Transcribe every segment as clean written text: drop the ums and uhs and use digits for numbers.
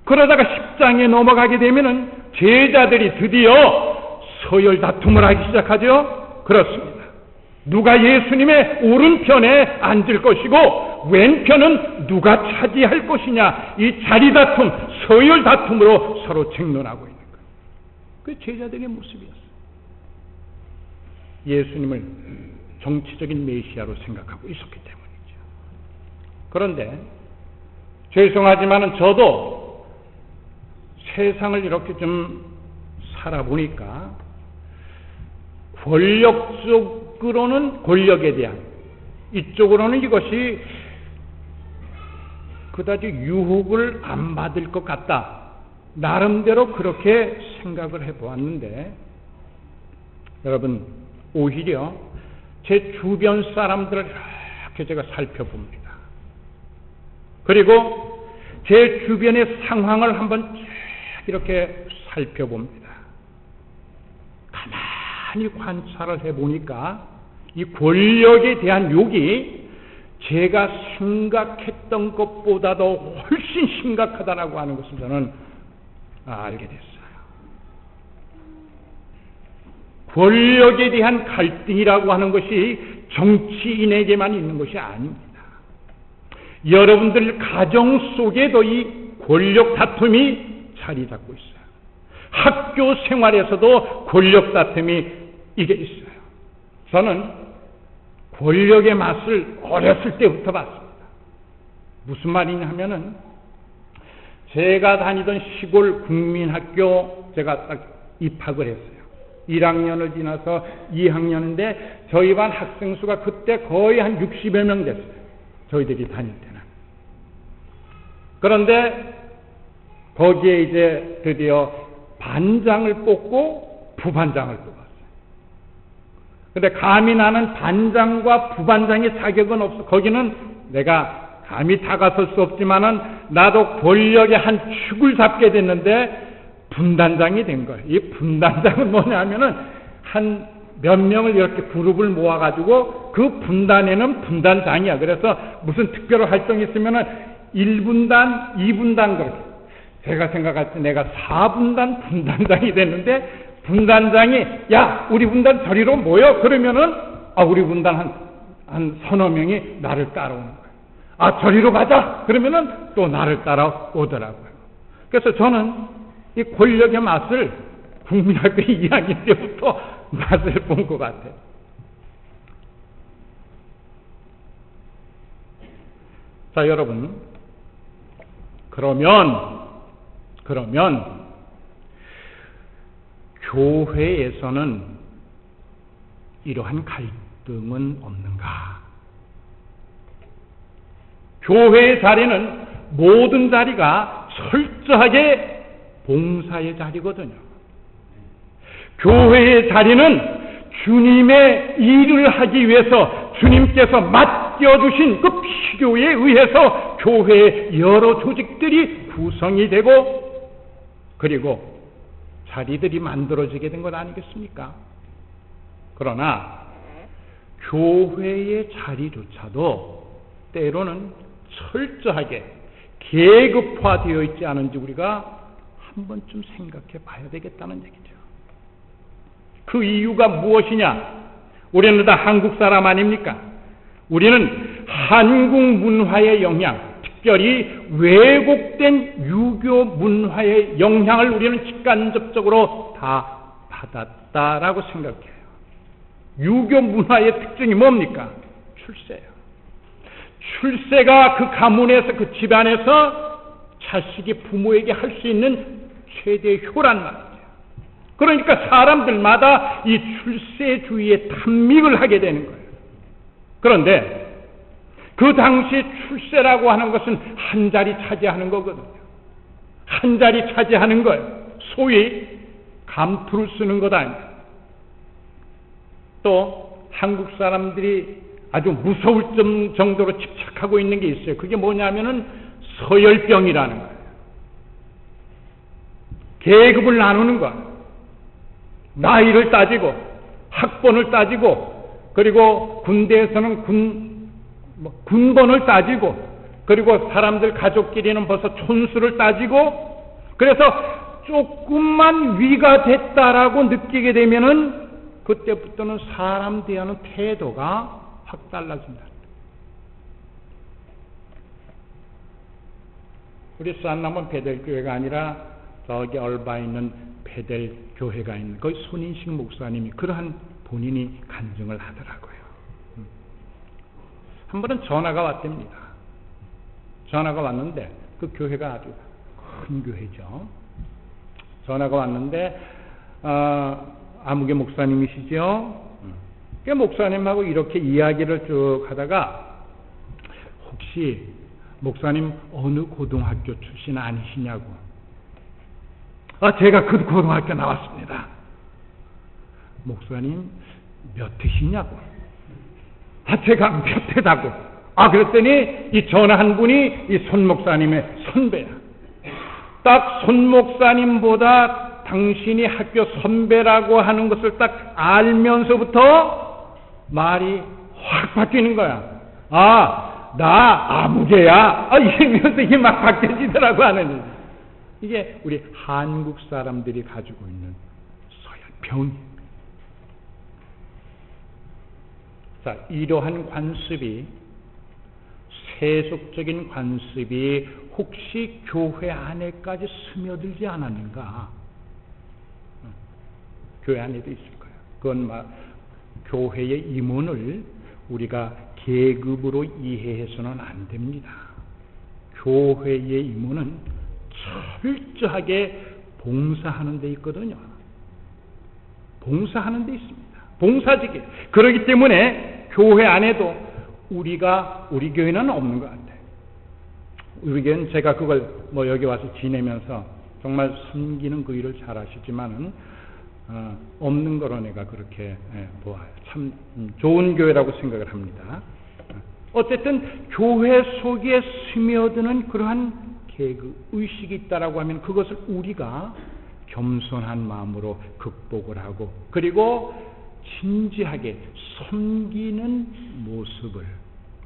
그러다가 10장에 넘어가게 되면은 제자들이 드디어 서열 다툼을 하기 시작하죠. 그렇습니다. 누가 예수님의 오른편에 앉을 것이고 왼편은 누가 차지할 것이냐, 이 자리 다툼, 서열 다툼으로 서로 tranh 논하고 있는 거예요. 그 제자들의 모습이었어요. 예수님을 정치적인 메시아로 생각하고 있었기 때문이죠. 그런데 죄송하지만은 저도 세상을 이렇게 좀 살아보니까 권력적으로는 권력에 대한, 이쪽으로는 이것이 그다지 유혹을 안 받을 것 같다. 나름대로 그렇게 생각을 해보았는데, 여러분, 오히려 제 주변 사람들을 이렇게 제가 살펴봅니다. 그리고 제 주변의 상황을 한번 이렇게 살펴봅니다. 가만히 관찰을 해보니까 이 권력에 대한 욕이 제가 생각했던 것보다도 훨씬 심각하다라고 하는 것을 저는 알게 됐어요. 권력에 대한 갈등이라고 하는 것이 정치인에게만 있는 것이 아닙니다. 여러분들 가정 속에도 이 권력 다툼이 자리 잡고 있어요. 학교 생활에서도 권력 다툼이 이게 있어요. 저는 권력의 맛을 어렸을 때부터 봤습니다. 무슨 말이냐 하면은, 제가 다니던 시골 국민학교 제가 딱 입학을 했어요. 1학년을 지나서 2학년인데 저희 반 학생 수가 그때 거의 한 60여 명 됐어요. 저희들이 다닐 때는. 그런데 거기에 이제 드디어 반장을 뽑고 부반장을 뽑았어요. 근데 감히 나는 반장과 부반장의 자격은 없어. 거기는 내가 감히 다가설 수 없지만은 나도 권력의 한 축을 잡게 됐는데 분단장이 된 거예요. 이 분단장은 뭐냐면은 한 몇 명을 이렇게 그룹을 모아가지고 그 분단에는 분단장이야. 그래서 무슨 특별한 활동이 있으면은 1분단, 2분단 그렇게. 제가 생각할 때 내가 4분단 분단장이 됐는데, 분단장이 야 우리 분단 저리로 모여 그러면은 우리 분단 한 서너 명이 나를 따라오는 거예요. 저리로 가자 그러면은 또 나를 따라오더라고요. 그래서 저는 이 권력의 맛을 국민학교 2학년 때부터 맛을 본 것 같아요. 자, 여러분, 그러면 교회에서는 이러한 갈등은 없는가? 교회의 자리는 모든 자리가 철저하게 봉사의 자리거든요. 교회의 자리는 주님의 일을 하기 위해서 주님께서 맡겨주신 그 필요에 의해서 교회의 여러 조직들이 구성이 되고 그리고 자리들이 만들어지게 된 것 아니겠습니까? 그러나 교회의 자리조차도 때로는 철저하게 계급화되어 있지 않은지 우리가 한 번쯤 생각해 봐야 되겠다는 얘기죠. 그 이유가 무엇이냐? 우리는 다 한국 사람 아닙니까? 우리는 한국 문화의 영향, 특별히 왜곡된 유교 문화의 영향을 우리는 직간접적으로 다 받았다라고 생각해요. 유교 문화의 특징이 뭡니까? 출세예요. 출세가 그 가문에서, 그 집안에서 자식이 부모에게 할 수 있는 최대의 효란 말이에요. 그러니까 사람들마다 이 출세주의에 탐닉을 하게 되는 거예요. 그런데 그 당시에 출세라고 하는 것은 한 자리 차지하는 거거든요. 한 자리 차지하는 거예요. 소위 감투를 쓰는 것 아닙니까? 또 한국 사람들이 아주 무서울 정도로 집착하고 있는 게 있어요. 그게 뭐냐면은 서열병이라는 거예요. 계급을 나누는 거예요. 나이를 따지고 학번을 따지고 그리고 군대에서는 군번을 따지고 그리고 사람들 가족끼리는 벌써 촌수를 따지고 그래서 조금만 위가 됐다라고 느끼게 되면은 그때부터는 사람 대하는 태도가 확 달라진다. 우리 싼남은 베델 교회가 아니라 저기 얼바에 있는 베델 교회가 있는 거기 손인식 목사님이 그러한 본인이 간증을 하더라고요. 한 번은 전화가 왔답니다. 전화가 왔는데 그 교회가 아주 큰 교회죠. 전화가 왔는데 아무개 목사님이시죠. 그 목사님하고 이렇게 이야기를 쭉 하다가 혹시 목사님 어느 고등학교 출신 아니시냐고. 제가 그 고등학교 나왔습니다. 목사님 몇 회시냐고. 제가 몇 회다고. 그랬더니 이 전화한 분이 이 손 목사님의 선배야. 딱 손 목사님보다 당신이 학교 선배라고 하는 것을 딱 알면서부터 말이 확 바뀌는 거야. 나 아무개야. 이러면서 이게 막 바뀌어지더라고 하는. 이게 우리 한국 사람들이 가지고 있는 서양 병이에요. 자, 이러한 관습이, 세속적인 관습이 혹시 교회 안에까지 스며들지 않았는가? 교회 안에도 있을 거예요. 그건 교회의 임원을 우리가 계급으로 이해해서는 안 됩니다. 교회의 임무는 철저하게 봉사하는 데 있거든요. 봉사하는 데 있습니다. 봉사직이. 그렇기 때문에 교회 안에도 우리 교회는 없는 것 같아요. 우리 교회는 제가 그걸 여기 와서 지내면서 정말 섬기는 그 일을 잘 하시지만은 없는 거로 내가 그렇게 보아요. 참 좋은 교회라고 생각을 합니다. 어쨌든 교회 속에 스며드는 그러한 의식이 있다라고 하면 그것을 우리가 겸손한 마음으로 극복을 하고 그리고 진지하게 섬기는 모습을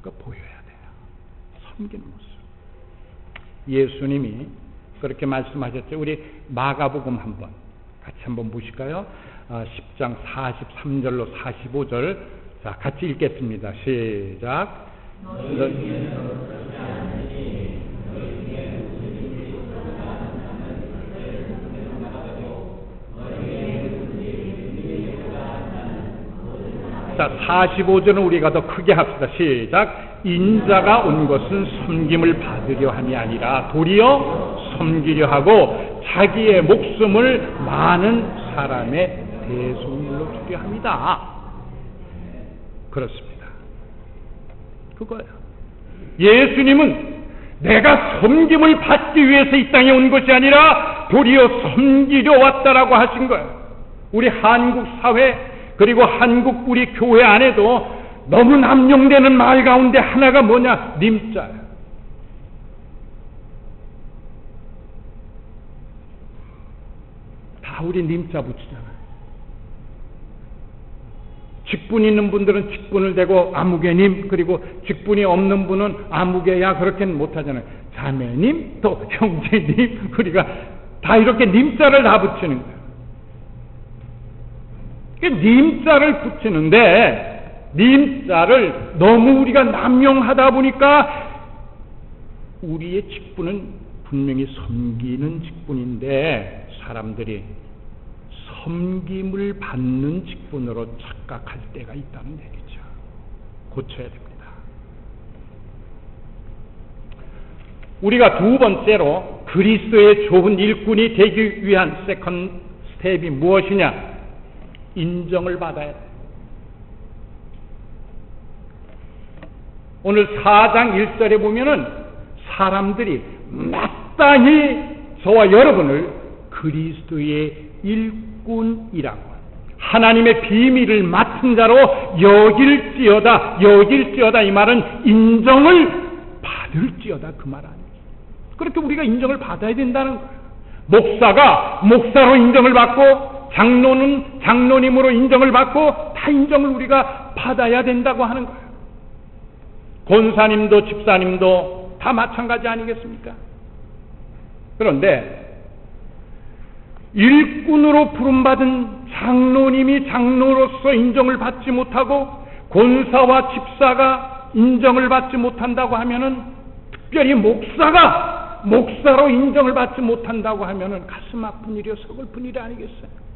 보여야 돼요. 섬기는 모습. 예수님이 그렇게 말씀하셨죠. 우리 마가복음 같이 한번 보실까요? 10장 43절로 45절. 자, 같이 읽겠습니다. 시작. 자, 45절은 우리가 더 크게 합시다. 시작. 인자가 온 것은 섬김을 받으려 함이 아니라 도리어 섬기려 하고 자기의 목숨을 많은 사람의 대속물로 주려 합니다. 그렇습니다. 그거예요. 예수님은 내가 섬김을 받기 위해서 이 땅에 온 것이 아니라 도리어 섬기려 왔다라고 하신 거예요. 우리 한국 사회 그리고 한국 우리 교회 안에도 너무 남용되는 말 가운데 하나가 뭐냐? 님자예요. 다 우리 님자 붙이잖아요. 직분 있는 분들은 직분을 대고 아무개님, 그리고 직분이 없는 분은 아무개야, 그렇게는 못하잖아요. 자매님, 또 형제님, 우리가 다 이렇게 님자를 다 붙이는 거예요. 님자를 붙이는데 님자를 너무 우리가 남용하다 보니까 우리의 직분은 분명히 섬기는 직분인데 사람들이 섬김을 받는 직분으로 착각할 때가 있다는 얘기죠. 고쳐야 됩니다. 우리가 두 번째로 그리스도의 좋은 일꾼이 되기 위한 세컨드 스텝이 무엇이냐? 인정을 받아야 돼요. 오늘 4장 1절에 보면은 사람들이 마땅히 저와 여러분을 그리스도의 일꾼이라고 하나님의 비밀을 맡은 자로 여길지어다 이 말은 인정을 받을지어다 그 말 아니에요. 그렇게 우리가 인정을 받아야 된다는 거예요. 목사가 목사로 인정을 받고 장로는 장로님으로 인정을 받고 다 인정을 우리가 받아야 된다고 하는 거예요. 권사님도 집사님도 다 마찬가지 아니겠습니까? 그런데 일꾼으로 부름받은 장로님이 장로로서 인정을 받지 못하고 권사와 집사가 인정을 받지 못한다고 하면은, 특별히 목사가 목사로 인정을 받지 못한다고 하면은 가슴 아픈 일이요, 서글픈 일이 아니겠어요?